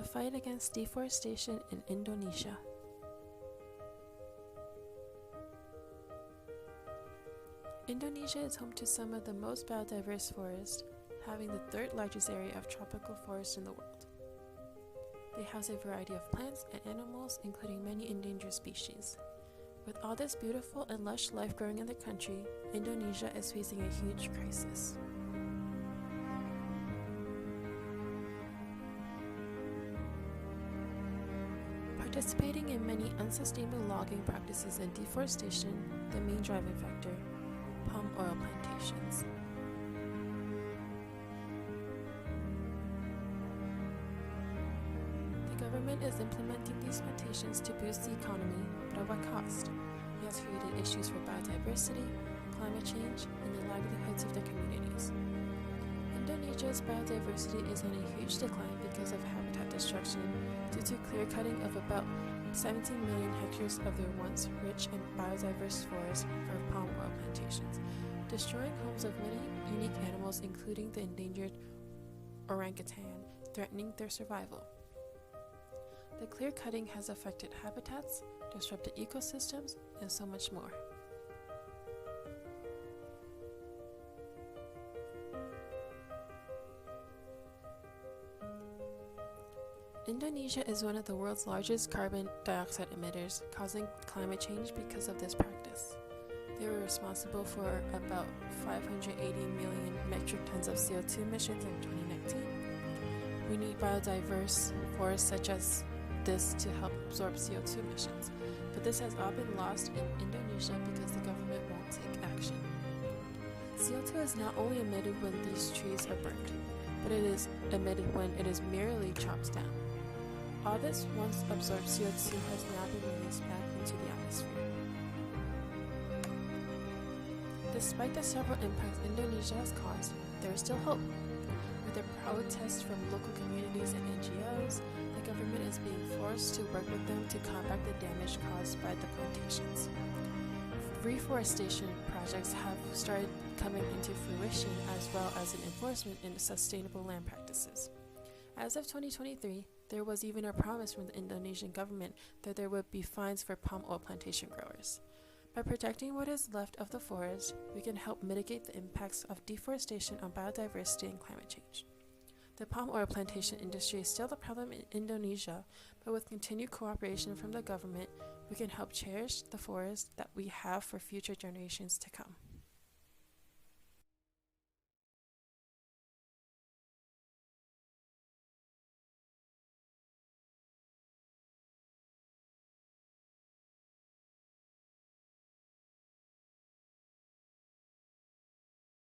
the fight against deforestation in Indonesia. Indonesia is home to some of the most biodiverse forests, having the third largest area of tropical forest in the world. They house a variety of plants and animals, including many endangered species. With all this beautiful and lush life growing in the country, Indonesia is facing a huge crisis. Participating in many unsustainable logging practices and deforestation, the main driving factor, palm oil plantations. The government is implementing these plantations to boost the economy, but at what cost? It has created issues for biodiversity, climate change, and the livelihoods of their communities. Indonesia's biodiversity is on a huge decline because of habitat destruction due to clear-cutting of about 17 million hectares of their once rich and biodiverse forests for palm oil plantations, destroying homes of many unique animals including the endangered orangutan, threatening their survival. The clear-cutting has affected habitats, disrupted ecosystems, and so much more. Indonesia is one of the world's largest carbon dioxide emitters, causing climate change because of this practice. They were responsible for about 580 million metric tons of CO2 emissions in 2019. We need biodiverse forests such as this to help absorb CO2 emissions, but this has all been lost in Indonesia because the government won't take action. CO2 is not only emitted when these trees are burnt, but it is emitted when it is merely chopped down. All this once absorbed CO2 has now been released back into the atmosphere. Despite the several impacts Indonesia has caused, there is still hope. With the protests from local communities and NGOs, the government is being forced to work with them to combat the damage caused by the plantations. Reforestation projects have started coming into fruition, as well as an enforcement in sustainable land practices. As of 2023, there was even a promise from the Indonesian government that there would be fines for palm oil plantation growers. By protecting what is left of the forest, we can help mitigate the impacts of deforestation on biodiversity and climate change. The palm oil plantation industry is still the problem in Indonesia, but with continued cooperation from the government, we can help cherish the forest that we have for future generations to come.